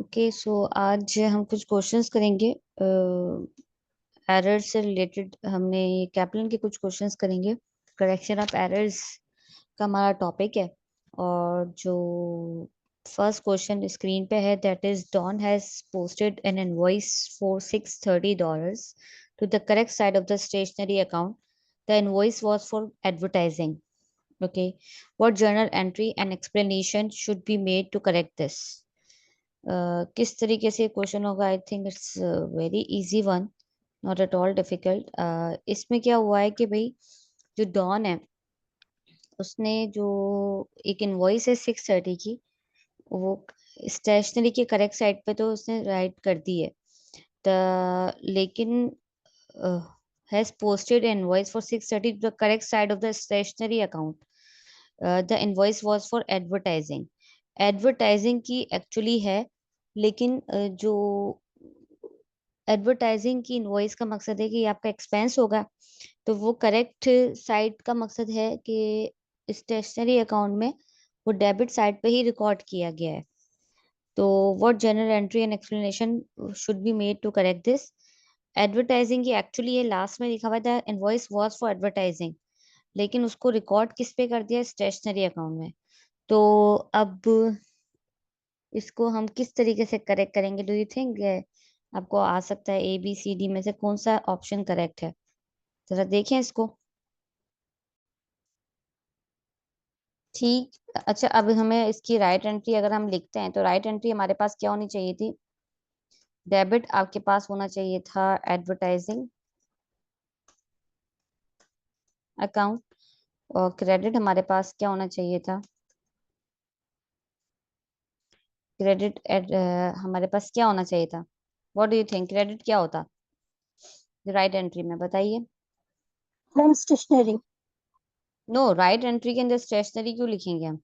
Okay so आज हम कुछ क्वेश्चंस करेंगे एरर से रिलेटेड। हमने ये कैप्लन के कुछ क्वेश्चंस करेंगे। करेक्शन ऑफ एरर्स का हमारा टॉपिक है। और जो फर्स्ट क्वेश्चन स्क्रीन पे है, that is Don has posted an invoice for $630 to the correct side of the stationery account. The invoice was for advertising. Okay, what journal entry and explanation should be made to correct this? किस तरीके से question होगा? I think it's very easy one, not at all difficult. इसमें क्या हुआ है कि भाई, जो डॉन है उसने जो एक इनवॉइस है 630 की, वो स्टेशनरी के करेक्ट साइड पे तो उसने राइट कर दी है। लेकिन has posted invoice for 630 the correct side of the stationery account. The invoice was for advertising. Advertising की एक्चुअली है, लेकिन जो एडवर्टाइजिंग की इनवॉइस का मकसद है कि आपका एक्सपेंस होगा, तो वो करेक्ट साइड का मकसद है कि स्टेशनरी अकाउंट में वो डेबिट साइड पे ही रिकॉर्ड किया गया है। तो what general entry and explanation should be made to correct this? Advertising की एक्चुअली ये लास्ट में लिखा हुआ था इनवॉइस वाज फॉर एडवर्टाइजिंग, लेकिन उसको रिकॉर्ड किस पे कर दिया? स्टेशनरी अकाउंट में। तो अब इसको हम किस तरीके से करेक्ट करेंगे? डू यू थिंक आपको आ सकता है ABCD में से कौन सा ऑप्शन करेक्ट है? जरा देखें इसको। ठीक। अच्छा, अब हमें इसकी राइट एंट्री अगर हम लिखते हैं तो राइट एंट्री हमारे पास क्या होनी चाहिए थी? डेबिट आपके पास होना चाहिए था एडवर्टाइजिंग अकाउंट, और क्रेडिट हमारे पास क्या होना चाहिए था? क्रेडिट हमारे पास क्या होना चाहिए था? What do you think, credit क्या होता राइट एंट्री में? बताइए। Ma'am stationery. No, right entry के अंदर स्टेशनरी क्यों लिखेंगे हम?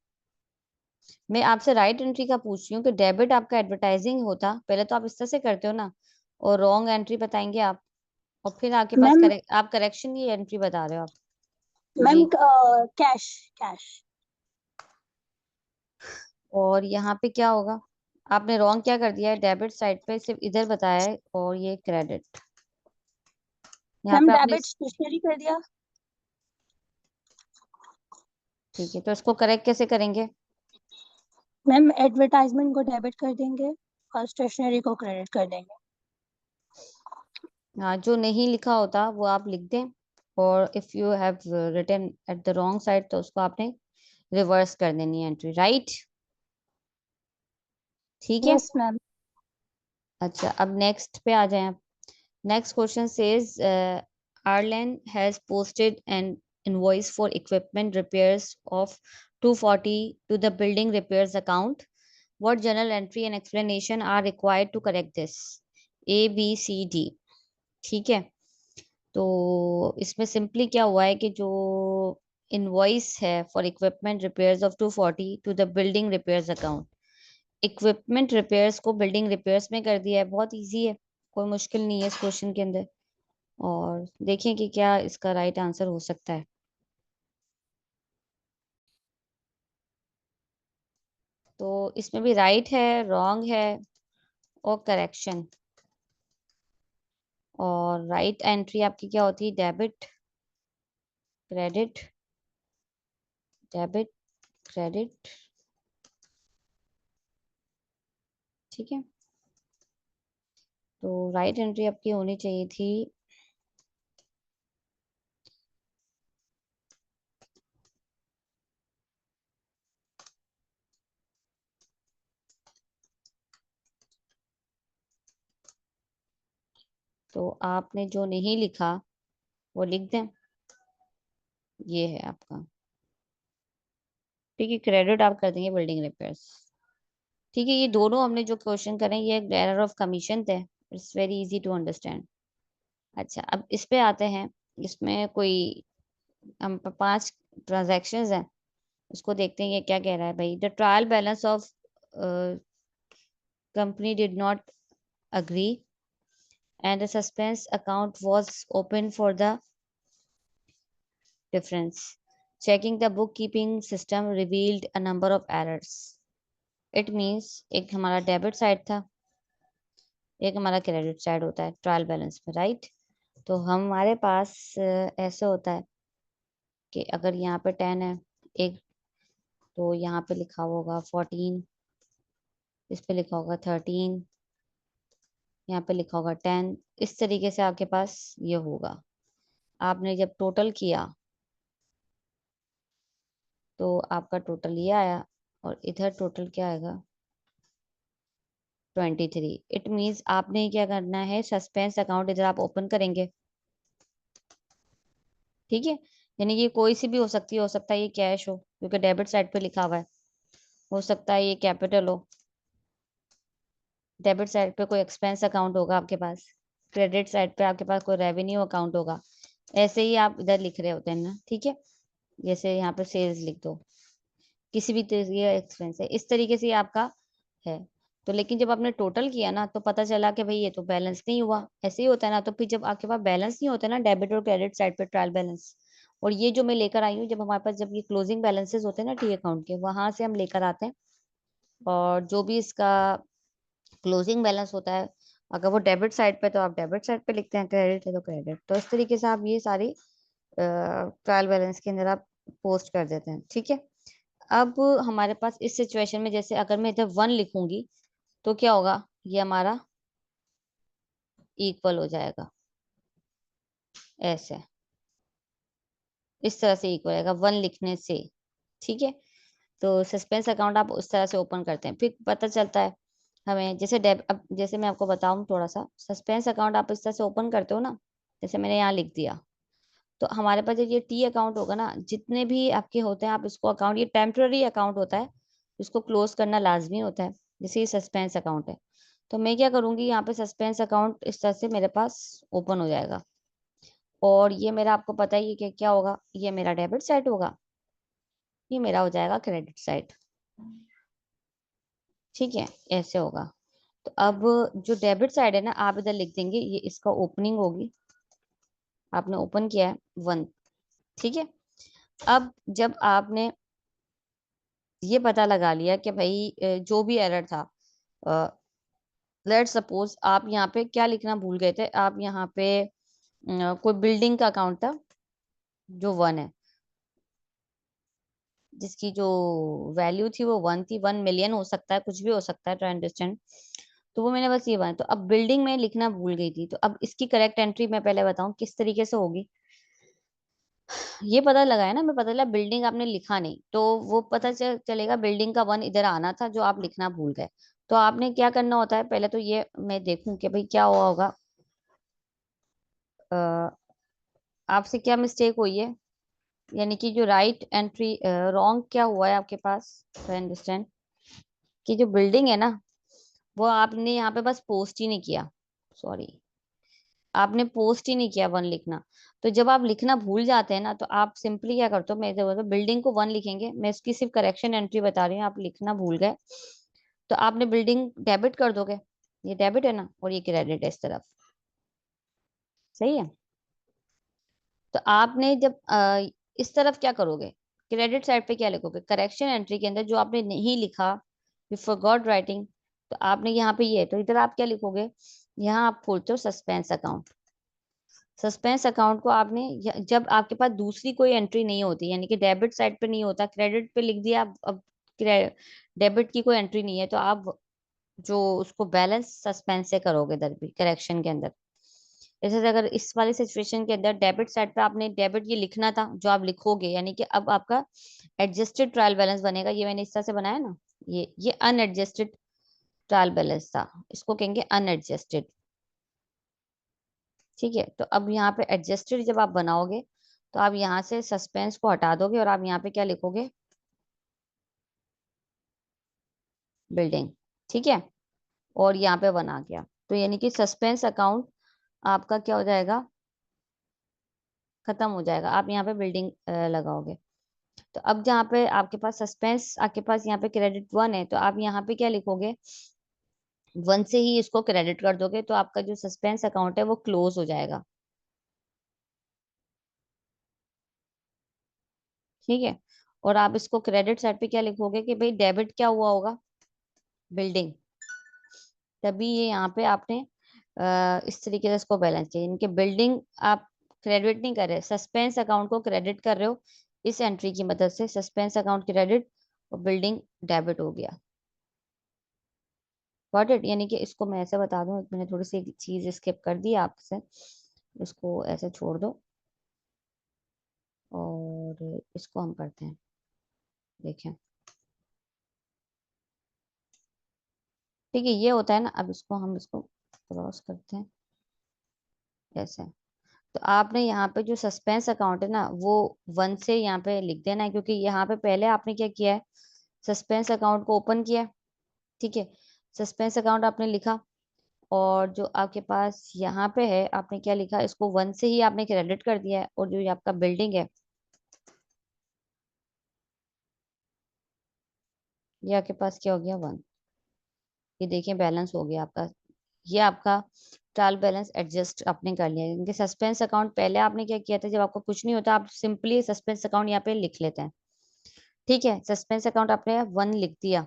मैं आपसे राइट एंट्री का पूछ रही हूँ कि डेबिट आपका एडवर्टाइजिंग होता, पहले तो आप इस तरह से करते हो ना, और रॉन्ग एंट्री बताएंगे आप, और फिर आपके पास मैम करेक्ट, आप करेक्शन की एंट्री बता रहे हो आप। मैम जी। Cash cash. और यहाँ पे क्या होगा? आपने रॉन्ग क्या कर दिया है? डेबिट साइड पे सिर्फ इधर बताया है, और ये क्रेडिट यहाँ मैम पे आपने। डेबिट स्टेशनरी कर दिया। ठीक है, तो इसको करेक्ट कैसे करेंगे? मैम एडवर्टाइजमेंट को डेबिट कर देंगे और स्टेशनरी को क्रेडिट कर देंगे। हाँ, जो नहीं लिखा होता वो आप लिख दें, और if you have written at the wrong side तो उसको आपने रिवर्स कर देनी है एंट्री, राइट? ठीक है। Yes ma'am. अच्छा, अब नेक्स्ट पे आ जाएं आप। Next question says Arlan has posted an invoice for equipment repairs of 240 to the building repairs account. What journal entry and explanation are required to correct this? ABCD। ठीक है। तो इसमें सिंपली क्या हुआ है कि जो इनवॉइस है for equipment repairs of 240 to the building repairs account, equipment repairs को बिल्डिंग रिपेयर्स में कर दिया है। बहुत इजी है, कोई मुश्किल नहीं है इस क्वेश्चन के अंदर। और देखें कि क्या इसका राइट आंसर हो सकता है। तो इसमें भी राइट है, रॉन्ग है, और करेक्शन। और राइट एंट्री आपकी क्या होती है? Debit, credit, debit, credit. ठीक है। तो राइट एंट्री आपकी होनी चाहिए थी तो आपने जो नहीं लिखा वो लिख दें। ये है आपका। ठीक है, क्रेडिट आप कर देंगे बिल्डिंग रिपेयर्स। ठीक है, ये दोनों हमने जो क्वेश्चन करे ये एरर ऑफ कमीशन थे। It's very easy to understand. अच्छा, अब इस पे आते हैं। इसमें कोई हम 5 ट्रांजैक्शंस हैं, उसको देखते हैं ये क्या कह रहा है भाई। The trial balance of company did not agree and the suspense account was open for the difference. Checking the bookkeeping system revealed a number of errors. It means एक हमारा डेबिट साइड था, एक हमारा क्रेडिट साइड होता है trial balance में, right. तो हमारे पास ऐसे होता है कि अगर यहाँ पे 10 है एक, तो यहाँ पे लिखा होगा 14, इस पे लिखा होगा 13, यहाँ पे लिखा होगा 10। इस तरीके से आपके पास ये होगा। आपने जब टोटल किया तो आपका टोटल ये आया, और इधर टोटल क्या आएगा, 23। इट मीन्स आपने क्या करना है, सस्पेंस अकाउंट इधर आप ओपन करेंगे, ठीक है। यानी ये कोई सी भी हो सकती है, हो सकता है ये कैश हो क्योंकि डेबिट साइड पे लिखा हुआ है, हो सकता है ये कैपिटल हो, डेबिट साइड पे कोई एक्सपेंस अकाउंट होगा आपके पास, क्रेडिट साइड पे आपके पास कोई रेवेन्यू अकाउंट होगा। ऐसे ही आप इधर लिख रहे होते हैं ना, ठीक है। जैसे यहाँ पे सेल्स लिख दो, किसी भी तरीके एक्सपेंस है, इस तरीके से ये आपका है। तो लेकिन जब आपने टोटल किया ना तो पता चला कि भाई ये तो बैलेंस नहीं हुआ, ऐसे ही होता है ना। तो फिर जब आपके पास बैलेंस नहीं होता ना, डेबिट और क्रेडिट साइड पे ट्रायल बैलेंस, और ये जो मैं लेकर आई हूँ, जब हमारे पास जब ये क्लोजिंग बैलेंसेस होते हैं ना टी अकाउंट के, वहां से हम लेकर आते हैं। और जो भी इसका क्लोजिंग बैलेंस होता है, अगर वो डेबिट साइड पे तो आप डेबिट साइड पे लिखते हैं, क्रेडिट है तो क्रेडिट। तो इस तरीके से आप ये सारी ट्रायल बैलेंस के अंदर आप पोस्ट कर देते हैं, ठीक है। अब हमारे पास इस सिचुएशन में, जैसे अगर मैं इधर 1 लिखूंगी तो क्या होगा, ये हमारा इक्वल हो जाएगा, ऐसे इस तरह से इक्वल आएगा 1 लिखने से, ठीक है। तो सस्पेंस अकाउंट आप उस तरह से ओपन करते हैं, फिर पता चलता है हमें, जैसे डेब अब जैसे मैं आपको बताऊं थोड़ा सा, सस्पेंस अकाउंट आप इस तरह से ओपन करते हो ना, जैसे मैंने यहाँ लिख दिया, तो हमारे पास जब ये टी अकाउंट होगा ना, जितने भी आपके होते हैं, आप इसको अकाउंट, ये टेम्पररी अकाउंट होता है, इसको क्लोज करना लाजमी होता है। जैसे ये सस्पेंस अकाउंट है, तो मैं क्या करूंगी, यहाँ पे सस्पेंस अकाउंट इस तरह से मेरे पास ओपन हो जाएगा। और ये मेरा, आपको पता ही है कि क्या होगा, ये मेरा डेबिट साइड होगा, ये मेरा हो जाएगा क्रेडिट साइड, ठीक है। ऐसे होगा। तो अब जो डेबिट साइड है ना, आप इधर लिख देंगे, ये इसका ओपनिंग होगी, आपने ओपन किया है 1, ठीक है। अब जब आपने ये पता लगा लिया कि भाई जो भी एरर था, लेट सपोज आप यहाँ पे क्या लिखना भूल गए थे, आप यहाँ पे कोई बिल्डिंग का अकाउंट था जो 1 है, जिसकी जो वैल्यू थी वो 1 थी, 1 मिलियन हो सकता है, कुछ भी हो सकता है, टू अंडरस्टैंड। तो वो मैंने बस ये बनाया। तो अब बिल्डिंग में लिखना भूल गई थी, तो अब इसकी करेक्ट एंट्री मैं पहले बताऊं किस तरीके से होगी। ये पता लगा है ना, मैं पता चला बिल्डिंग आपने लिखा नहीं, तो वो पता चलेगा बिल्डिंग का 1 इधर आना था जो आप लिखना भूल गए। तो आपने क्या करना होता है, पहले तो ये मैं देखूं कि भाई क्या हुआ होगा, आपसे क्या मिस्टेक हुई है, यानी कि जो राइट एंट्री, रॉन्ग क्या हुआ है आपके पास, तो अंडरस्टैंड कि जो बिल्डिंग है ना, वो आपने यहाँ पे बस पोस्ट ही नहीं किया, सॉरी, आपने पोस्ट ही नहीं किया 1 लिखना। तो जब आप लिखना भूल जाते हैं ना, तो आप सिंपली क्या करते हो, मैं जब बिल्डिंग को 1 लिखेंगे, मैं इसकी सिर्फ करेक्शन एंट्री बता रही हूँ, आप लिखना भूल गए तो आपने बिल्डिंग डेबिट कर दोगे, ये डेबिट है ना, और ये क्रेडिट है इस तरफ, सही है। तो आपने जब इस तरफ क्या करोगे, क्रेडिट साइड पे क्या लिखोगे, करेक्शन एंट्री के अंदर जो आपने नहीं लिखा, यू फॉरगॉट राइटिंग, तो आपने यहाँ पे ये है, तो इधर आप क्या लिखोगे, यहाँ आप खोलते हो सस्पेंस अकाउंट। सस्पेंस अकाउंट को आपने जब आपके पास दूसरी कोई एंट्री नहीं होती, यानी कि डेबिट साइड पे नहीं होता, क्रेडिट पे लिख दिया, अब डेबिट की कोई एंट्री नहीं है, तो आप जो उसको बैलेंस सस्पेंस से करोगे इधर भी करेक्शन के अंदर। जैसे अगर इस वाली सिचुएशन के अंदर डेबिट साइड पे आपने डेबिट ये लिखना था जो आप लिखोगे, यानी कि अब आपका एडजस्टेड ट्रायल बैलेंस बनेगा, ये मैंने इस तरह से बनाया ना, ये अनएडजस्टेड ट्रायल बैलेंस था, इसको कहेंगे अनएडजस्टेड, ठीक है। तो अब यहाँ पे एडजस्टेड जब आप बनाओगे, तो आप यहाँ से सस्पेंस को हटा दोगे और आप यहाँ पे क्या लिखोगे, बिल्डिंग, ठीक है। और यहाँ पे बना गया, तो यानी कि सस्पेंस अकाउंट आपका क्या हो जाएगा, खत्म हो जाएगा। आप यहाँ पे बिल्डिंग लगाओगे। तो अब जहाँ पे आपके पास सस्पेंस, आपके पास यहाँ पे क्रेडिट 1 है, तो आप यहाँ पे क्या लिखोगे, 1 से ही इसको क्रेडिट कर दोगे, तो आपका जो सस्पेंस अकाउंट है वो क्लोज हो जाएगा, ठीक है। और आप इसको क्रेडिट साइड पे क्या लिखोगे कि भाई डेबिट क्या हुआ होगा, बिल्डिंग, तभी ये यहाँ पे आपने इस तरीके से इसको बैलेंस किया, इनके बिल्डिंग आप क्रेडिट नहीं कर रहे, सस्पेंस अकाउंट को क्रेडिट कर रहे हो इस एंट्री की मदद से, सस्पेंस अकाउंट क्रेडिट और बिल्डिंग डेबिट हो गया। Got it? यानी कि इसको मैं ऐसे बता दूं, मैंने थोड़ी सी चीज स्किप कर दी आपसे, इसको ऐसे छोड़ दो और इसको हम करते हैं। देखें, ठीक है, ये होता है ना। अब इसको हम इसको क्रॉस करते हैं ऐसे। तो आपने यहाँ पे जो सस्पेंस अकाउंट है ना, वो 1 से यहाँ पे लिख देना है, क्योंकि यहाँ पे पहले आपने क्या किया है, सस्पेंस अकाउंट को ओपन किया है। ठीक है, सस्पेंस अकाउंट आपने लिखा, और जो आपके पास यहाँ पे है आपने क्या लिखा, इसको 1 से ही आपने क्रेडिट कर दिया है, और जो ये आपका बिल्डिंग है ये आपके पास क्या हो गया, 1। ये देखिए बैलेंस हो गया आपका, ये आपका ट्रायल बैलेंस एडजस्ट आपने कर लिया। क्योंकि सस्पेंस अकाउंट पहले आपने क्या किया था, जब आपको कुछ नहीं होता आप सिंपली सस्पेंस अकाउंट यहाँ पे लिख लेते हैं। ठीक है, सस्पेंस अकाउंट आपने 1 लिख दिया।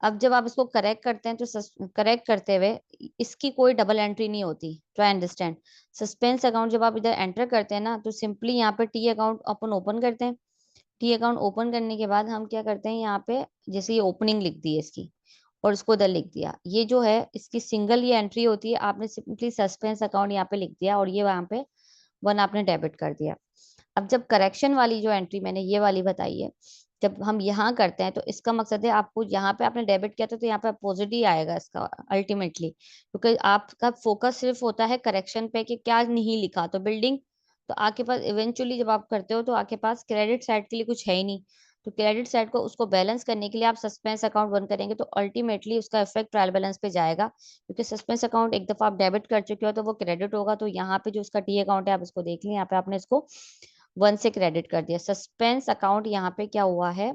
अब जब आप इसको करेक्ट करते हैं तो करेक्ट करते हुए इसकी कोई डबल एंट्री नहीं होती। ट्राई अंडरस्टैंड, सस्पेंस अकाउंट जब आप इधर एंटर करते हैं ना, तो सिंपली यहाँ पे टी अकाउंट अपन ओपन करते हैं। टी अकाउंट ओपन करने के बाद हम क्या करते हैं, यहाँ पे जैसे ये ओपनिंग लिख दी है इसकी, और इसको उधर लिख दिया, ये जो है इसकी सिंगल ये एंट्री होती है, आपने सिंपली सस्पेंस अकाउंट यहाँ पे लिख दिया, और ये वहां पे 1 आपने डेबिट कर दिया। अब जब करेक्शन वाली जो एंट्री मैंने ये वाली बताई है, जब हम यहाँ करते हैं तो इसका मकसद है, आपको यहाँ पे आपने डेबिट किया था तो यहाँ पे अपोजिट ही आएगा इसका अल्टीमेटली, क्योंकि आपका फोकस सिर्फ होता है करेक्शन पे कि क्या नहीं लिखा, तो बिल्डिंग, तो आपके पास इवेंचुअली जब आप करते हो तो आपके पास क्रेडिट साइड के लिए कुछ है ही नहीं। तो क्रेडिट साइड को उसको बैलेंस करने के लिए आप सस्पेंस अकाउंट बंद करेंगे, तो अल्टीमेटली उसका इफेक्ट ट्रायल बैलेंस पे जाएगा, क्योंकि सस्पेंस अकाउंट एक दफा आप डेबिट कर चुके हो तो वो क्रेडिट होगा। तो यहाँ पे जो उसका टी अकाउंट है आप इसको देख लें, यहाँ पे आपने इसको 1 से क्रेडिट कर दिया, सस्पेंस अकाउंट यहाँ पे क्या हुआ है,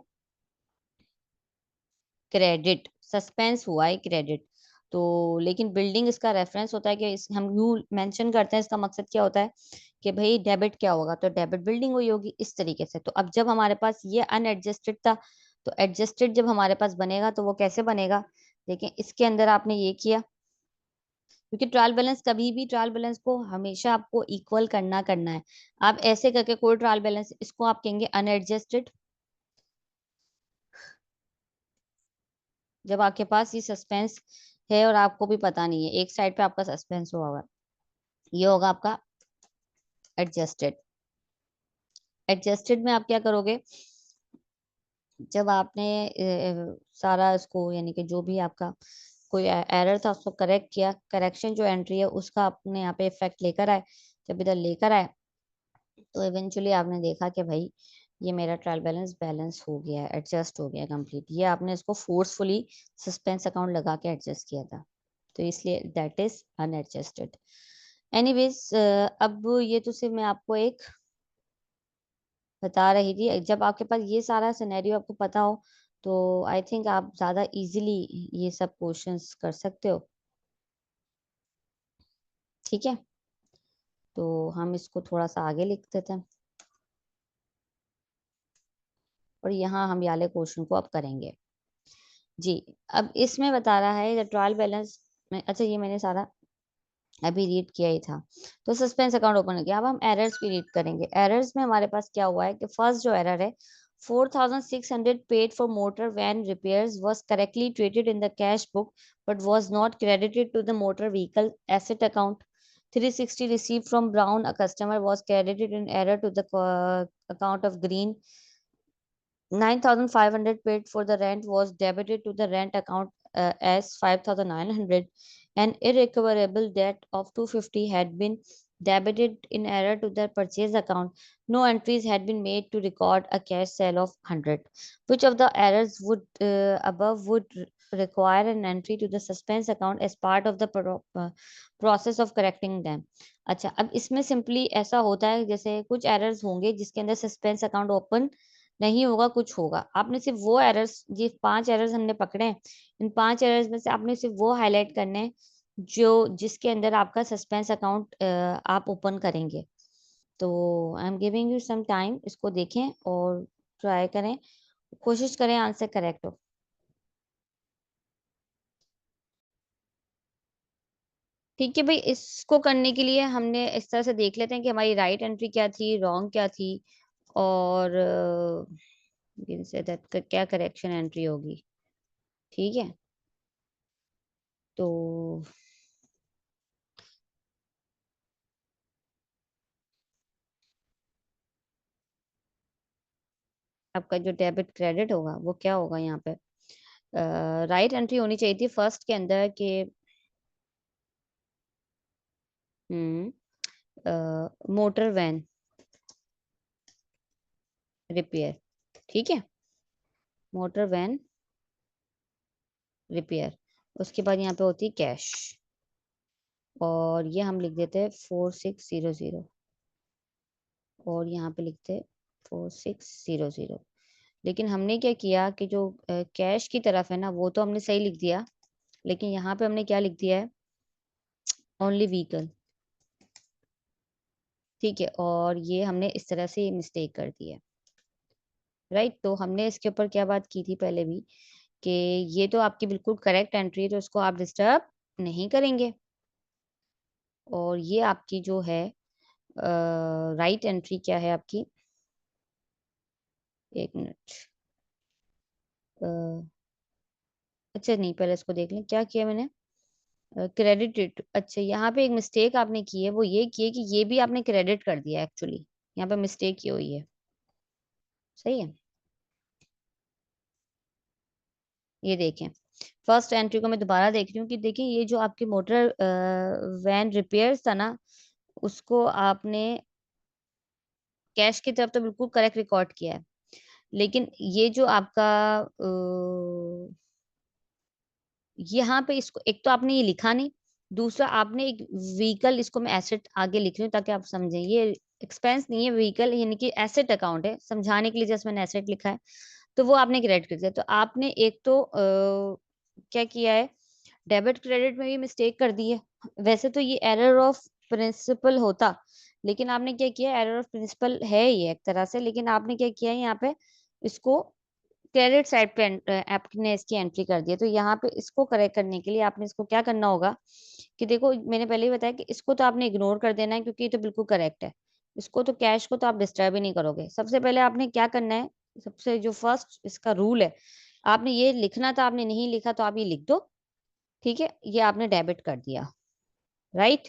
क्रेडिट, सस्पेंस हुआ है क्रेडिट। तो लेकिन बिल्डिंग इसका रेफरेंस होता है कि हम यू मेंशन करते हैं, इसका मकसद क्या होता है कि भाई डेबिट क्या होगा, तो डेबिट बिल्डिंग हुई होगी इस तरीके से। तो अब जब हमारे पास ये अनएडजस्टेड था, तो एडजस्टेड जब हमारे पास बनेगा तो वो कैसे बनेगा, देखिए इसके अंदर आपने ये किया, क्योंकि ट्रायल बैलेंस कभी भी, ट्रायल बैलेंस को हमेशा आपको इक्वल करना है। आप ऐसे करके कोई ट्रायल बैलेंस, इसको आप कहेंगे अनएडजस्टेड, जब आपके पास ये सस्पेंस है और आपको भी पता नहीं है, एक साइड पे आपका सस्पेंस हुआ हुआ है, ये होगा आपका एडजस्टेड। एडजस्टेड में आप क्या करोगे, जब आपने सारा इसको, यानी कि जो भी आपका कोई एरर था उसको करेक्ट किया, करेक्शन जो एंट्री है उसका आपने यहाँ पे इफेक्ट लेकर आए, जब इधर लेकर आए तो इवेंचुअली आपने देखा कि भाई ये मेरा ट्रायल बैलेंस बैलेंस हो गया है, एडजस्ट हो गया कंप्लीट। ये आपने इसको फोर्सफुली सस्पेंस अकाउंट लगा के एडजस्ट किया था, तो इसलिए दैट इज अनएडजस्टेड। एनीवेज, अब ये तो सिर्फ मैं आपको एक बता रही थी। जब आपके पास ये सारा सिनेरियो आपको पता हो तो आई थिंक आप ज्यादा इजीली ये सब क्वेश्चंस कर सकते हो। ठीक है, तो हम इसको थोड़ा सा आगे लिख देते हैं, और यहाँ हम ये वाले क्वेश्चन को अब करेंगे। जी, अब इसमें बता रहा है ट्रायल बैलेंस में, अच्छा ये मैंने सारा अभी रीड किया ही था। तो सस्पेंस अकाउंट ओपन हो गया, अब हम एरर्स की रीड करेंगे। एरर्स में हमारे पास क्या हुआ है कि फर्स्ट जो एरर है, 4600 paid for motor van repairs was correctly treated in the cash book but was not credited to the motor vehicle asset account. 360 received from Brown, a customer, was credited in error to the account of Green. 9,500 paid for the rent was debited to the rent account as 5,900. An irrecoverable debt of 250 had been debited in error to the purchase account. No entries had been made to record a cash sale of 100. Which of the errors would above would require an entry to the suspense account as part of the process of correcting them? अच्छा, अब इसमें simply ऐसा होता है, जैसे कुछ errors होंगे जिसके अंदर सस्पेंस अकाउंट ओपन नहीं होगा, कुछ होगा। आपने सिर्फ वो एरर्स, ये 5 एरर्स हमने पकड़े हैं, इन 5 एरर्स में से आपने सिर्फ वो हाईलाइट करने हैं जो जिसके अंदर आपका सस्पेंस अकाउंट आप ओपन करेंगे। तो I am giving you some time, इसको देखें और ट्राई करें, कोशिश करें आंसर करेक्ट हो। ठीक है भाई, इसको करने के लिए हमने इस तरह से देख लेते हैं कि हमारी राइट एंट्री क्या थी, रॉन्ग क्या थी, और से दैट का क्या करेक्शन एंट्री होगी। ठीक है, तो आपका जो डेबिट क्रेडिट होगा वो क्या होगा यहाँ पे। राइट एंट्री होनी चाहिए थी फर्स्ट के अंदर के मोटर वैन रिपेयर। ठीक है, मोटर वैन रिपेयर। उसके बाद यहाँ पे होती है कैश, और ये हम लिख देते हैं 4600, और यहाँ पे लिखते हैं 4600। लेकिन हमने क्या किया कि जो कैश की तरफ है ना वो तो हमने सही लिख दिया, लेकिन यहाँ पे हमने क्या लिख दिया है, ओनली व्हीकल। ठीक है, और ये हमने इस तरह से मिस्टेक कर दी है। राइट, तो हमने इसके ऊपर क्या बात की थी पहले भी, कि ये तो आपकी बिल्कुल करेक्ट एंट्री है, तो इसको आप डिस्टर्ब नहीं करेंगे। और ये आपकी जो है राइट एंट्री क्या है आपकी, एक मिनट। अच्छा नहीं, पहले इसको देख लें क्या किया मैंने। क्रेडिट, अच्छा यहाँ पे एक मिस्टेक आपने की है, वो ये की है कि ये भी आपने क्रेडिट कर दिया एक्चुअली। यहाँ पे मिस्टेक की हुई है। सही है, ये देखें, फर्स्ट एंट्री को मैं दोबारा देख रही हूँ कि देखिए ये जो आपकी मोटर वैन रिपेयर्स था ना, उसको आपने कैश की तरफ तो बिल्कुल करेक्ट रिकॉर्ड किया है, लेकिन ये जो आपका यहाँ पे इसको एक तो आपने ये लिखा नहीं, दूसरा आपने एक व्हीकल, इसको मैं एसेट आगे लिख रही हूँ ताकि आप समझें, ये एक्सपेंस नहीं है, व्हीकल यानी कि एसेट अकाउंट है, समझाने के लिए जैसे मैंने एसेट लिखा है, तो वो आपने क्रेडिट कर दिया। तो आपने एक तो क्या किया है, डेबिट क्रेडिट में भी मिस्टेक कर दी है। वैसे तो ये एरर ऑफ प्रिंसिपल होता, लेकिन आपने क्या किया, एरर ऑफ प्रिंसिपल है ये एक तरह से, लेकिन आपने क्या किया है यहाँ पे, इसको क्रेडिट साइड पे आपने इसकी एंट्री कर दी है। तो यहाँ पे इसको करेक्ट करने के लिए आपने इसको क्या करना होगा कि देखो मैंने पहले ही बताया कि इसको तो आपने इग्नोर कर देना है क्योंकि ये तो बिल्कुल करेक्ट है। इसको तो कैश को तो आप डिस्टर्ब ही नहीं करोगे। सबसे पहले आपने क्या करना है, सबसे जो फर्स्ट इसका रूल है, आपने ये लिखना था, आपने नहीं लिखा तो आप ये लिख दो। ठीक है, ये आपने डेबिट कर दिया। राइट,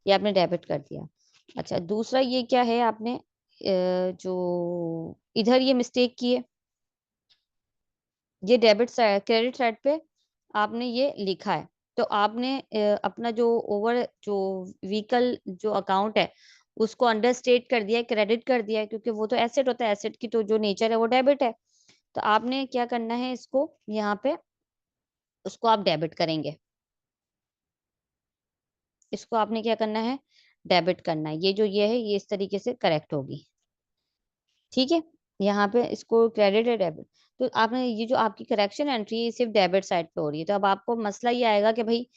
ये आपने डेबिट कर दिया। अच्छा, दूसरा ये क्या है, आपने जो इधर ये मिस्टेक की है, ये डेबिट साइड क्रेडिट साइड पे आपने ये लिखा है। तो आपने अपना जो ओवर जो व्हीकल जो अकाउंट है उसको अंडर स्टेट कर दिया है, क्रेडिट कर दिया है, क्योंकि वो तो एसेट होता है, एसेट की तो जो नेचर है वो डेबिट है। तो आपने क्या करना है, इसको यहाँ पे उसको आप डेबिट करेंगे। इसको आपने क्या करना है, डेबिट करना है। ये जो ये है ये इस तरीके से करेक्ट होगी। ठीक है, यहाँ पे इसको क्रेडिट है डेबिट। तो आपने ये जो आपकी करेक्शन एंट्री है सिर्फ डेबिट साइड पे हो रही है। तो अब आपको मसला ये आएगा कि भाई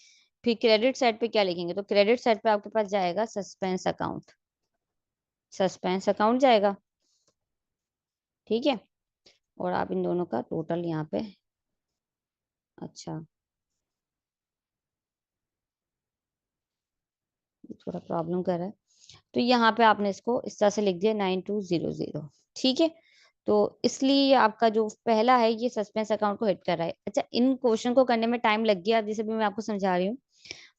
फिर क्रेडिट साइड पे क्या लिखेंगे, तो क्रेडिट साइड पे आपके पास जाएगा सस्पेंस अकाउंट, सस्पेंस अकाउंट जाएगा। ठीक है, और आप इन दोनों का टोटल यहाँ पे, अच्छा थोड़ा प्रॉब्लम कर रहा है, तो यहाँ पे आपने इसको इस तरह से लिख दिया 9200। ठीक है, तो इसलिए ये आपका जो पहला है ये सस्पेंस अकाउंट को हिट कर रहा है। अच्छा, इन क्वेश्चन को करने में टाइम लग गया जैसे भी मैं आपको समझा रही हूँ,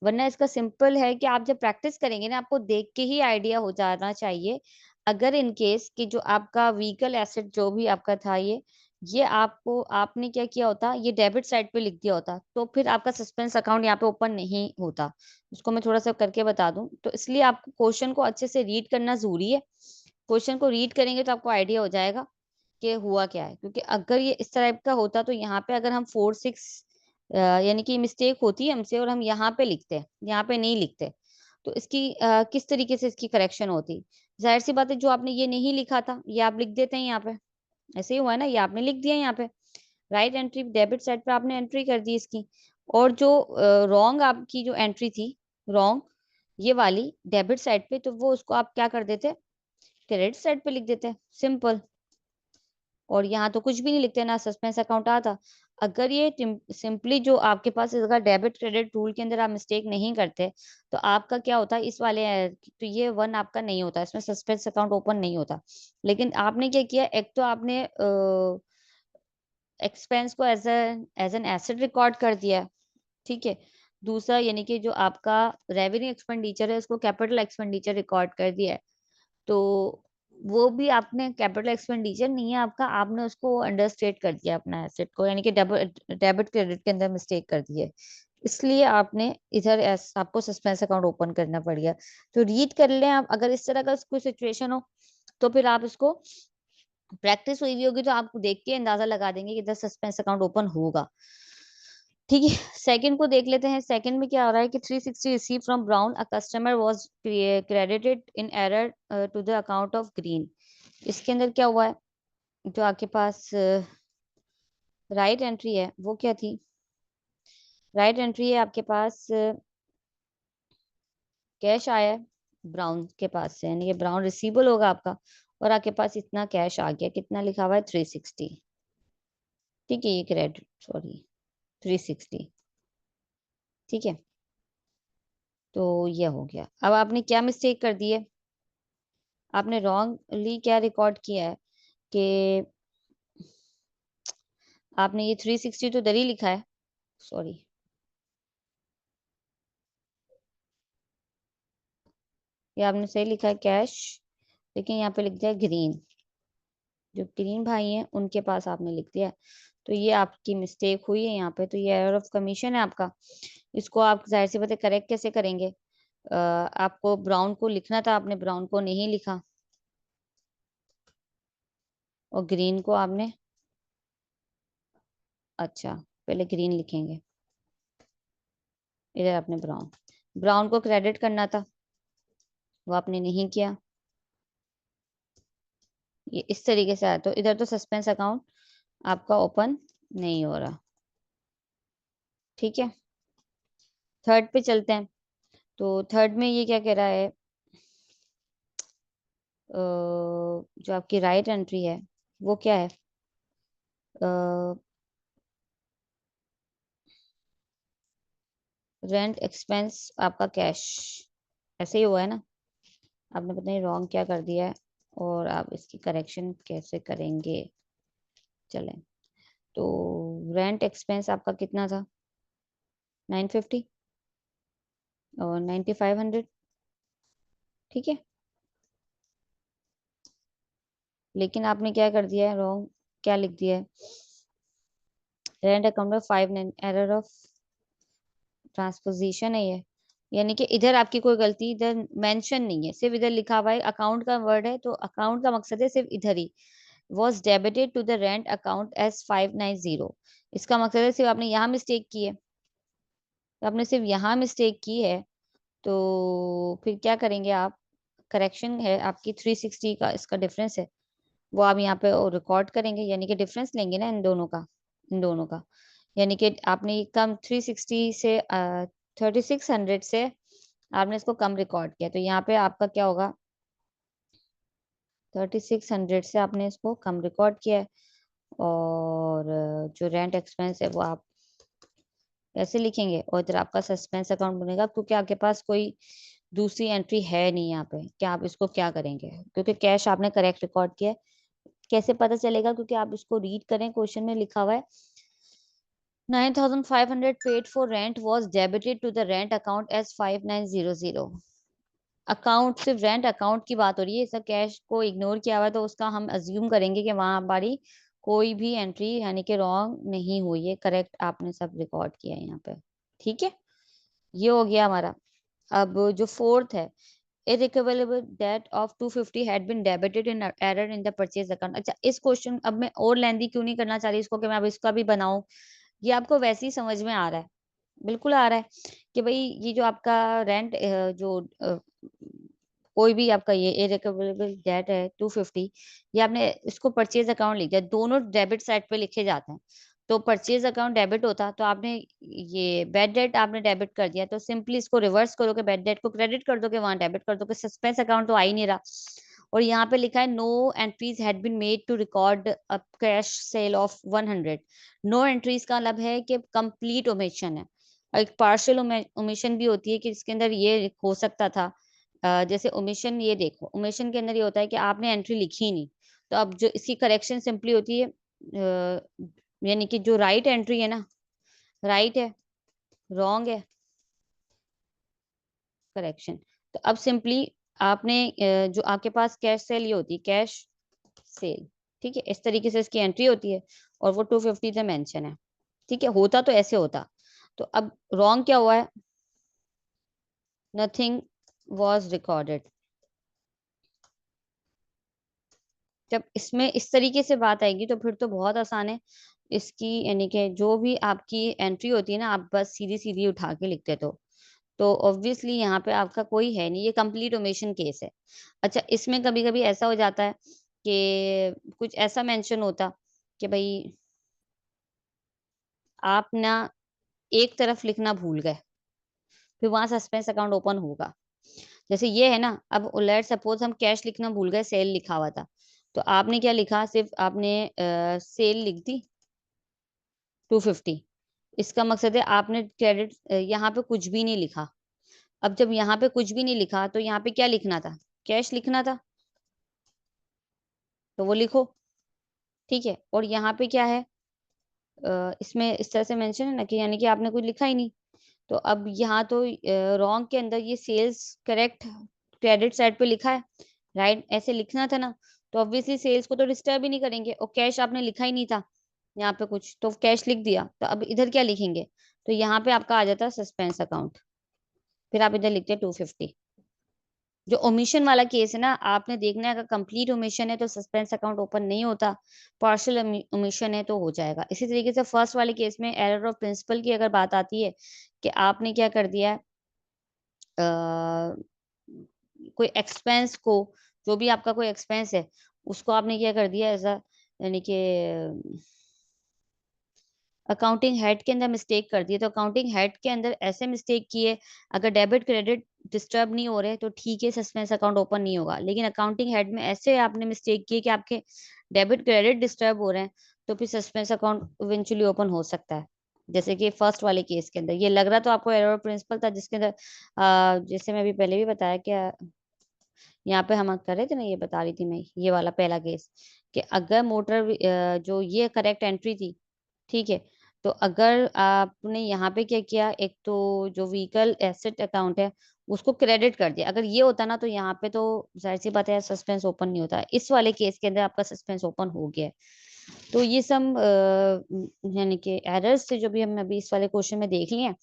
वरना इसका सिंपल है कि आप जब प्रैक्टिस करेंगे ना आपको देख के ही आइडिया हो जाना चाहिए। अगर इन केस कि जो आपका व्हीकल एसेट जो भी आपका था ये आपको आपने क्या किया होता, ये डेबिट साइड पे लिख दिया होता, तो फिर आपका सस्पेंस अकाउंट यहाँ पे ओपन नहीं होता। उसको मैं थोड़ा सा करके बता दूं, तो इसलिए आपको क्वेश्चन को अच्छे से रीड करना जरूरी है। क्वेश्चन को रीड करेंगे तो आपको आइडिया हो जाएगा कि हुआ क्या है, क्योंकि अगर ये इस टाइप का होता तो यहाँ पे अगर हम 4 6 यानी कि मिस्टेक होती है हमसे और हम यहाँ पे लिखते हैं, यहाँ पे नहीं लिखते, तो इसकी किस तरीके से इसकी करेक्शन होती। जाहिर सी बात है, जो आपने ये नहीं लिखा था ये आप लिख देते हैं यहाँ पे, ऐसे ही हुआ है ना, ये आपने लिख दिया यहाँ पे। राइट एंट्री डेबिट साइड पे आपने एंट्री कर दी इसकी, और जो रॉन्ग आपकी जो एंट्री थी, रॉन्ग ये वाली डेबिट साइड पे, तो वो उसको आप क्या कर देते, क्रेडिट साइड पे लिख देते हैं, सिंपल। और यहाँ तो कुछ भी नहीं लिखते ना, सस्पेंस अकाउंट आता। अगर ये सिंपली जो आपके पास अगर डेबिट क्रेडिट रूल के अंदर आप मिस्टेक नहीं करते तो आपका क्या होता है इस वाले तो ये वन आपका नहीं होता, इसमें सस्पेंस अकाउंट ओपन नहीं होता। लेकिन आपने क्या किया, एक तो आपने एक्सपेंस को एज एन एसेट रिकॉर्ड कर दिया, ठीक है। दूसरा यानी कि जो आपका रेवेन्यू एक्सपेंडिचर है उसको कैपिटल एक्सपेंडिचर रिकॉर्ड कर दिया है। तो वो भी आपने कैपिटल एक्सपेंडिचर नहीं है आपका, आपने उसको अंडरस्टेट कर दिया अपना एसेट को, यानी कि डेबिट क्रेडिट के अंदर मिस्टेक कर दी है। इसलिए आपने इधर आपको सस्पेंस अकाउंट ओपन करना पड़ गया। तो रीड कर लें आप, अगर इस तरह का कोई सिचुएशन हो तो फिर आप इसको प्रैक्टिस हुई होगी तो आप देख के अंदाजा लगा देंगे कि इधर सस्पेंस अकाउंट ओपन होगा। ठीक है, सेकंड को देख लेते हैं। सेकंड में क्या हो रहा है कि 360 receive from Brown, a customer was credited in error to the account of Green. इसके अंदर क्या हुआ है, जो आपके पास राइट एंट्री है वो क्या थी, राइट एंट्री है आपके पास कैश आया है ब्राउन के पास से, यानी कि ब्राउन रिसीवेबल होगा आपका, और आपके पास इतना कैश आ गया, कितना लिखा हुआ है 360। ठीक है, ये क्रेडिट सॉरी 360, ठीक है। तो ये हो गया। अब आपने क्या मिस्टेक कर दी है, आपने रॉन्गली क्या रिकॉर्ड किया है कि आपने ये 360 तो दरी लिखा है, सॉरी ये आपने सही लिखा है कैश, लेकिन यहाँ पे लिख दिया ग्रीन, जो ग्रीन भाई हैं उनके पास आपने लिख दिया। तो ये आपकी मिस्टेक हुई है यहाँ पे, तो ये एरर ऑफ कमीशन है आपका। इसको आप जाहिर सी बात है करेक्ट कैसे करेंगे, आपको ब्राउन को लिखना था, आपने ब्राउन को नहीं लिखा, और ग्रीन को आपने, अच्छा पहले ग्रीन लिखेंगे, इधर आपने ब्राउन, ब्राउन को क्रेडिट करना था, वो आपने नहीं किया। ये इस तरीके से आया, तो इधर तो सस्पेंस अकाउंट आपका ओपन नहीं हो रहा। ठीक है, थर्ड पे चलते हैं। तो थर्ड में ये क्या कह रहा है, जो आपकी राइट एंट्री है वो क्या है, रेंट एक्सपेंस आपका कैश, ऐसे ही हुआ है ना, आपने पता नहीं रॉन्ग क्या कर दिया है, और आप इसकी करेक्शन कैसे करेंगे। चलें, तो रेंट एक्सपेंस आपका कितना था 950 और 9500, ठीक है। लेकिन आपने क्या कर दिया है, रॉन्ग क्या लिख दिया है, रेंट अकाउंट में 59 एरर ऑफ ट्रांसपोजिशन है ये, यानी कि इधर आपकी कोई गलती इधर मेंशन नहीं है, सिर्फ इधर लिखा हुआ है अकाउंट का वर्ड है, तो अकाउंट का मकसद है सिर्फ इधर ही, was debited to the rent account as 590। इसका मकसद है सिर्फ आपने यहाँ मिस्टेक की है, तो आपने सिर्फ यहाँ मिस्टेक की है, तो फिर क्या करेंगे आप, करेक्शन है आपकी 360 का, इसका डिफरेंस है वो आप यहाँ पे रिकॉर्ड करेंगे, यानी कि डिफरेंस लेंगे ना इन दोनों का, इन दोनों का, यानी कि आपने ये कम 360 से 3600 से आपने इसको कम रिकॉर्ड किया, तो यहाँ पे आपका क्या होगा, 3600 से आपने इसको कम रिकॉर्ड किया है, और जो रेंट एक्सपेंस है वो आप ऐसे लिखेंगे, और इधर आपका सस्पेंस अकाउंट बनेगा, क्योंकि आपके पास कोई दूसरी एंट्री है नहीं यहाँ पे, क्या आप इसको क्या करेंगे, क्योंकि कैश आपने करेक्ट रिकॉर्ड किया है। कैसे पता चलेगा, क्योंकि आप इसको रीड करें, क्वेश्चन में लिखा हुआ है 9500 paid for rent was debited to the rent account as 5900। Account सिर्फ रेंट अकाउंट की बात हो रही है, सब कैश को इग्नोर किया हुआ है, तो उसका हम अज्यूम करेंगे कि वहां हमारी कोई भी एंट्री यानी कि रॉन्ग नहीं हुई है, करेक्ट आपने सब रिकॉर्ड किया है यहाँ पे। ठीक है, ये हो गया हमारा। अब जो फोर्थ है, irrecoverable debt of 250 had been debited in error in the purchase account। अच्छा, इस क्वेश्चन अब मैं और लेंदी क्यों नहीं करना चाह रही इसको, कि मैं अब इसका भी बनाऊं, ये आपको वैसे ही समझ में आ रहा है, बिल्कुल आ रहा है कि भाई ये जो आपका रेंट जो कोई भी आपका ये इरेकवरेबल डेट है 250, ये आपने इसको परचेज अकाउंट लिख दिया, दोनों डेबिट साइड पे लिखे जाते हैं। तो परचेज अकाउंट डेबिट होता, तो आपने ये बैड डेट आपने डेबिट कर दिया, तो सिंपली इसको रिवर्स करो कि बैड डेट को क्रेडिट कर दो, कि वहां डेबिट कर दो, कि सस्पेंस अकाउंट तो आ ही नहीं रहा। और यहाँ पे लिखा है no entries had been made to record a cash sale of 100। No entries का मतलब है कि कंप्लीट ओमिशन है। और एक पार्शियल ओमिशन भी होती है कि इसके अंदर ये हो सकता था। जैसे ओमिशन, ये देखो ओमिशन के अंदर ये होता है कि आपने एंट्री लिखी ही नहीं, तो अब जो इसकी करेक्शन सिंपली होती है यानी कि जो राइट एंट्री है ना, राइट है, रॉन्ग है, करेक्शन। तो अब सिंपली आपने जो आपके पास कैश सेल ये होती है, कैश सेल, ठीक है, इस तरीके से इसकी एंट्री होती है और वो 250 से मेंशन है, ठीक है। होता तो ऐसे होता, तो अब रॉन्ग क्या हुआ है, नथिंग वाज रिकॉर्डेड। जब इसमें इस तरीके से बात आएगी तो फिर तो बहुत आसान है इसकी, यानी कि जो भी आपकी एंट्री होती है ना, आप बस सीधी सीधी उठा के लिखते तो ऑब्वियसली यहाँ पे आपका कोई है नहीं, ये कंप्लीट ओमिशन केस है। अच्छा, इसमें कभी कभी ऐसा हो जाता है कि कुछ ऐसा मेंशन होता कि भाई आप ना एक तरफ लिखना भूल गए, फिर वहां सस्पेंस अकाउंट ओपन होगा। जैसे ये है ना, अब लेट सपोज हम कैश लिखना भूल गए, सेल लिखा हुआ था, तो आपने क्या लिखा, सिर्फ आपने सेल लिख दी 250। इसका मकसद है आपने क्रेडिट यहाँ पे कुछ भी नहीं लिखा। अब जब यहाँ पे कुछ भी नहीं लिखा तो यहाँ पे क्या लिखना था, कैश लिखना था, तो वो लिखो, ठीक है। और यहाँ पे क्या है, इसमें इस तरह से मेंशन है ना कि यानी कि आपने कुछ लिखा ही नहीं। तो अब यहाँ तो रॉन्ग के अंदर ये सेल्स करेक्ट क्रेडिट साइड पे लिखा है, राइट, ऐसे लिखना था ना। तो ऑब्वियसली सेल्स को तो डिस्टर्ब ही नहीं करेंगे, और कैश आपने लिखा ही नहीं था यहाँ पे कुछ, तो कैश लिख दिया, तो अब इधर क्या लिखेंगे, तो यहाँ पे आपका आ जाता है सस्पेंस अकाउंट, फिर आप इधर लिखते हैं 250। जो ओमिशन वाला केस है ना, आपने देखना है अगर कंप्लीट ओमिशन है तो सस्पेंस अकाउंट ओपन नहीं होता, पार्शियल ओमिशन है तो हो जाएगा। इसी तरीके से फर्स्ट वाले केस में एरर ऑफ प्रिंसिपल की अगर बात आती है कि आपने क्या कर दिया है, कोई एक्सपेंस को, जो भी आपका कोई एक्सपेंस है उसको आपने क्या कर दिया ऐसा, यानी कि अकाउंटिंग हेड के अंदर मिस्टेक कर दी है, तो अकाउंटिंग हेड के अंदर ऐसे मिस्टेक की है, अगर डेबिट क्रेडिट डिस्टर्ब नहीं हो रहे तो ठीक है, सस्पेंस अकाउंट ओपन नहीं होगा। लेकिन अकाउंटिंग हेड में ऐसे आपने मिस्टेक की है कि आपके डेबिट क्रेडिट डिस्टर्ब हो रहे हैं, तो फिर सस्पेंस अकाउंट इवेंचुअली ओपन हो सकता है। जैसे कि फर्स्ट वाले केस के अंदर ये लग रहा तो आपको एरर प्रिंसिपल था, जिसके अंदर जैसे मैं अभी पहले भी बताया क्या, यहाँ पे हम कर रहे थे ना, ये बता रही थी मैं, ये वाला पहला केस, कि अगर मोटर जो ये करेक्ट एंट्री थी, ठीक है, तो अगर आपने यहाँ पे क्या किया, एक तो जो व्हीकल एसेट अकाउंट है उसको क्रेडिट कर दिया, अगर ये होता ना तो यहाँ पे तो जाहिर सी बात है सस्पेंस ओपन नहीं होता। इस वाले केस के अंदर आपका सस्पेंस ओपन हो गया है। तो ये सब यानी कि एरर्स से जो भी हम अभी इस वाले क्वेश्चन में देख लिए,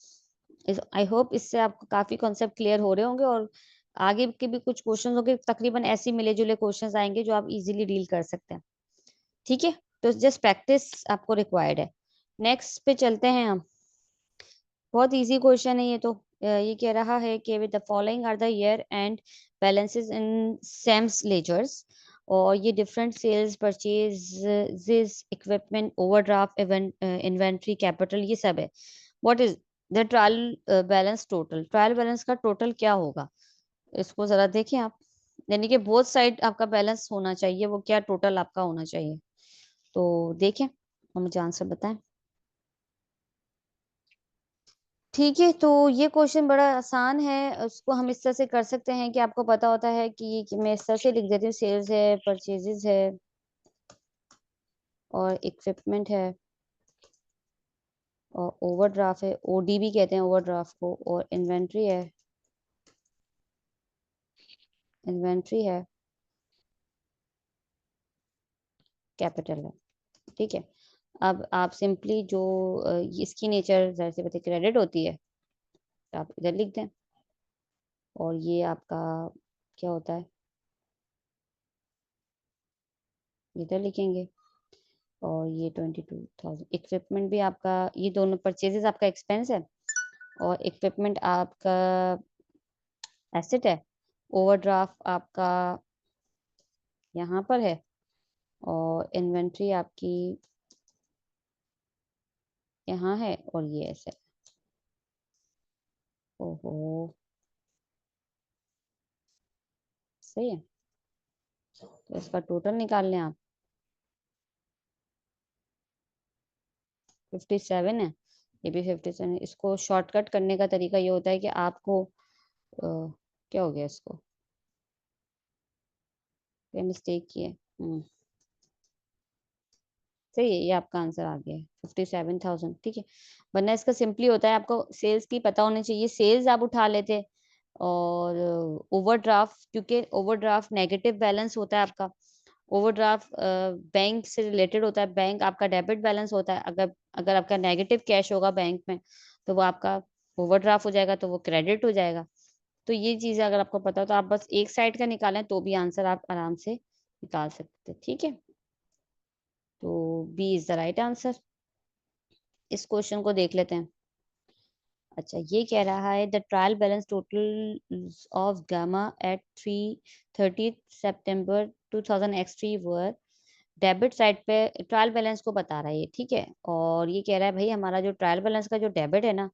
आई होप इससे आपको काफी कॉन्सेप्ट क्लियर हो रहे होंगे, और आगे के भी कुछ क्वेश्चन होंगे, तकरीबन ऐसे मिले जुले क्वेश्चंस आएंगे जो आप इजीली डील कर सकते हैं, ठीक है। तो जस्ट प्रैक्टिस आपको रिक्वायर्ड है। नेक्स्ट पे चलते हैं हम। बहुत इजी क्वेश्चन है ये तो। ये कह रहा है कि with the following are the year end balances in Sam's ledgers, और ये different sales, purchases, equipment, overdraft, inventory, capital, ये सब है। What is the trial balance total, trial balance का टोटल क्या होगा, इसको जरा देखें आप। यानी कि बोथ साइड आपका बैलेंस होना चाहिए, वो क्या टोटल आपका होना चाहिए, तो देखें और मुझे आंसर बताएं। ठीक है, तो ये क्वेश्चन बड़ा आसान है, उसको हम इस तरह से कर सकते हैं कि आपको पता होता है कि मैं इस तरह से लिख देती हूँ, सेल्स है, परचेजेस है, और इक्विपमेंट है, और ओवरड्राफ्ट है, ओडी भी कहते हैं ओवरड्राफ्ट को, और इन्वेंट्री है, कैपिटल है, ठीक है। अब आप सिंपली जो इसकी नेचर जाहिर सी बात है क्रेडिट होती है, तो आप इधर लिख दें, और ये आपका क्या होता है, इधर लिखेंगे, और ये 22,000 इक्विपमेंट भी आपका, ये दोनों परचेजेस आपका एक्सपेंस है, और इक्विपमेंट आपका एसेट है, ओवरड्राफ्ट आपका यहाँ पर है, और इन्वेंट्री आपकी यहाँ है, और ये ऐसे। ओहो, सही है। तो इसका टोटल निकाल लें आप। 57 है, ये भी 57 है। इसको शॉर्टकट करने का तरीका ये होता है कि आपको क्या हो गया, इसको क्या मिस्टेक की है। सही है, ये आपका आंसर आ गया है 57,000। ठीक है, वरना इसका सिंपली होता है, आपको सेल्स की पता होनी चाहिए, सेल्स आप उठा लेते। और ओवरड्राफ्ट, क्योंकि ओवरड्राफ्ट नेगेटिव बैलेंस होता है आपका। ओवरड्राफ्ट बैंक से रिलेटेड होता है, बैंक आपका डेबिट बैलेंस होता है। अगर अगर आपका नेगेटिव कैश होगा बैंक में, तो वो आपका ओवरड्राफ्ट हो जाएगा, तो वो क्रेडिट हो जाएगा। तो ये चीजें अगर आपको पता हो तो आप बस एक साइड का निकालें तो भी आंसर आप आराम से निकाल सकते हैं। ठीक है, तो B is the right answer. इस क्वेश्चन को देख लेते हैं। अच्छा, ये कह रहा है the trial balance total of Gamma at 3/30 September 2000 वर। डेबिट साइड पे ट्रायल बैलेंस को बता रहा है ये, ठीक है। और ये कह रहा है भाई हमारा जो ट्रायल बैलेंस का जो डेबिट है ना,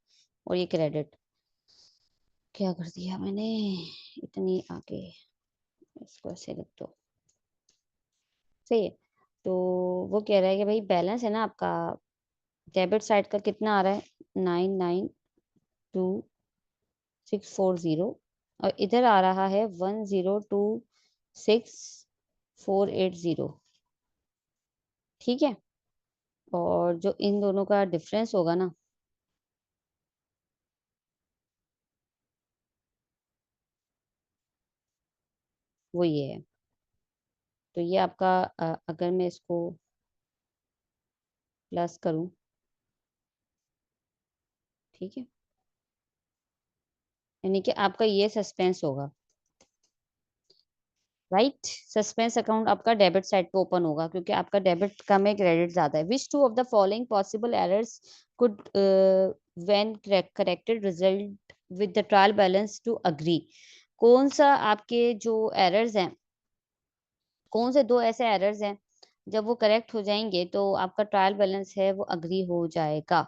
और ये क्रेडिट, क्या कर दिया मैंने इतनी आगे, इसको ऐसे लिख दो। सही है, तो वो कह रहा है कि भाई बैलेंस है ना आपका, डेबिट साइड का कितना आ रहा है, 992,640। और इधर आ रहा है 102,6,480। ठीक है, और जो इन दोनों का डिफरेंस होगा ना, वो ये है। तो ये आपका अगर मैं इसको प्लस करूं, ठीक है, यानी कि आपका ये सस्पेंस होगा, राइट। सस्पेंस अकाउंट आपका डेबिट साइड पे ओपन होगा, क्योंकि आपका डेबिट कम है, क्रेडिट ज्यादा है। Which two of the following possible errors could when corrected result with the trial balance to agree. कौन सा आपके जो एरर्स हैं, कौन से दो ऐसे एरर्स हैं, जब वो करेक्ट हो जाएंगे तो आपका ट्रायल बैलेंस है वो अग्री हो जाएगा,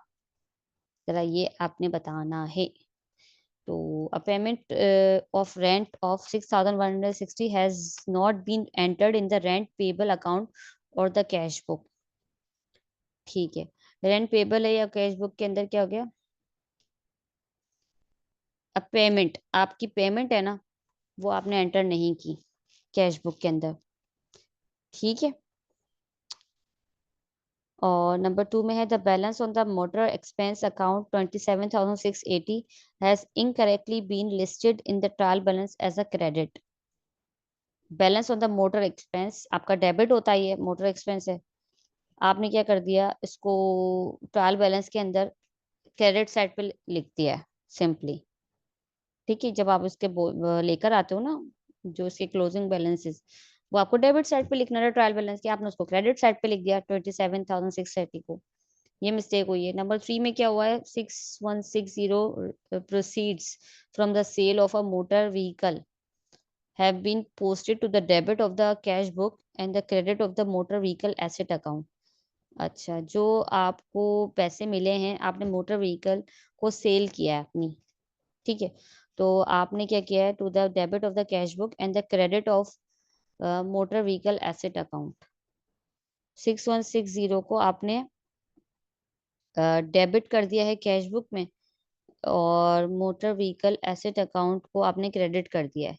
जरा ये आपने बताना है। तो a payment of rent of 6,160 has not been entered in the rent payable account or the cash book। ठीक है, रेंट पेबल है या कैश बुक के अंदर क्या हो गया। अब पेमेंट, आपकी पेमेंट है ना, वो आपने एंटर नहीं की कैश बुक के अंदर। ठीक है, और नंबर 2 में है the balance on the motor expense account 27,680 has incorrectly been listed in the trial balance as a credit. Balance on the motor expense आपका डेबिट होता है, ये मोटर एक्सपेंस है, आपने क्या कर दिया, इसको ट्रायल बैलेंस के अंदर क्रेडिट साइड पे लिख दिया है सिंपली। ठीक है, जब आप इसके लेकर आते हो ना, जो इसके क्लोजिंग बैलेंसेस, वो आपको डेबिट साइड पे लिखना था ट्रायल बैलेंस के, आपने उसको क्रेडिट साइड पे लिख दिया 27,630 को। ये मिस्टेक हुई है। नंबर 3 में क्या हुआ है, 6160 proceeds from the sale of a motor vehicle have been posted to the debit of the cash book and the credit of the motor vehicle asset account। अच्छा, जो आपको पैसे मिले हैं, आपने मोटर व्हीकल को सेल किया है अपनी, ठीक है, तो आपने क्या किया है, to the debit of the cash book and the credit of motor vehicle asset account. 6160 को आपने डेबिट कर दिया है कैश बुक में, और मोटर व्हीकल एसेट अकाउंट को आपने क्रेडिट कर दिया है।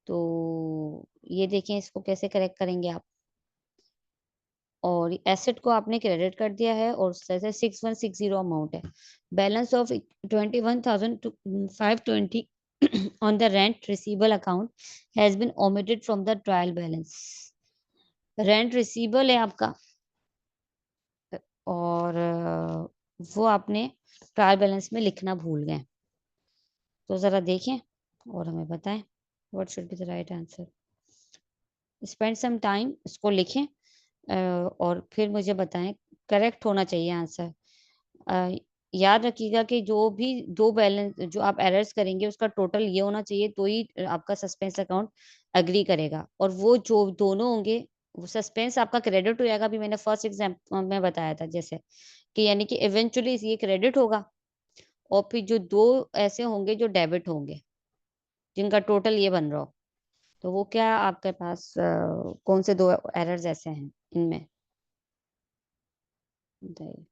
तो ये देखें, इसको कैसे करेक्ट करेंगे आप। और एसेट को आपने क्रेडिट कर दिया है, और 6160 अमाउंट है। Balance of 21,520 on the rent receivable account has been omitted from the trial balance. Rent receivable है आपका, और वो आपने ट्रायल बैलेंस में लिखना भूल गए। तो जरा देखें और हमें बताएं what should be the right answer. Spend some time, इसको लिखें और फिर मुझे बताएं, करेक्ट होना चाहिए आंसर। अ, याद रखिएगा कि जो भी दो बैलेंस जो आप एरर्स करेंगे उसका टोटल ये होना चाहिए, तो ही आपका सस्पेंस अकाउंट अग्री करेगा। और वो जो दोनों होंगे, वो सस्पेंस आपका क्रेडिट हो जाएगा। अभी मैंने फर्स्ट एग्जाम्पल में बताया था जैसे कि, यानी कि इवेंचुअली ये क्रेडिट होगा, और फिर जो दो ऐसे होंगे जो डेबिट होंगे, जिनका टोटल ये बन रहा हो। तो वो क्या आपके पास कौन से दो एरर्स ऐसे हैं इनमें बताइए।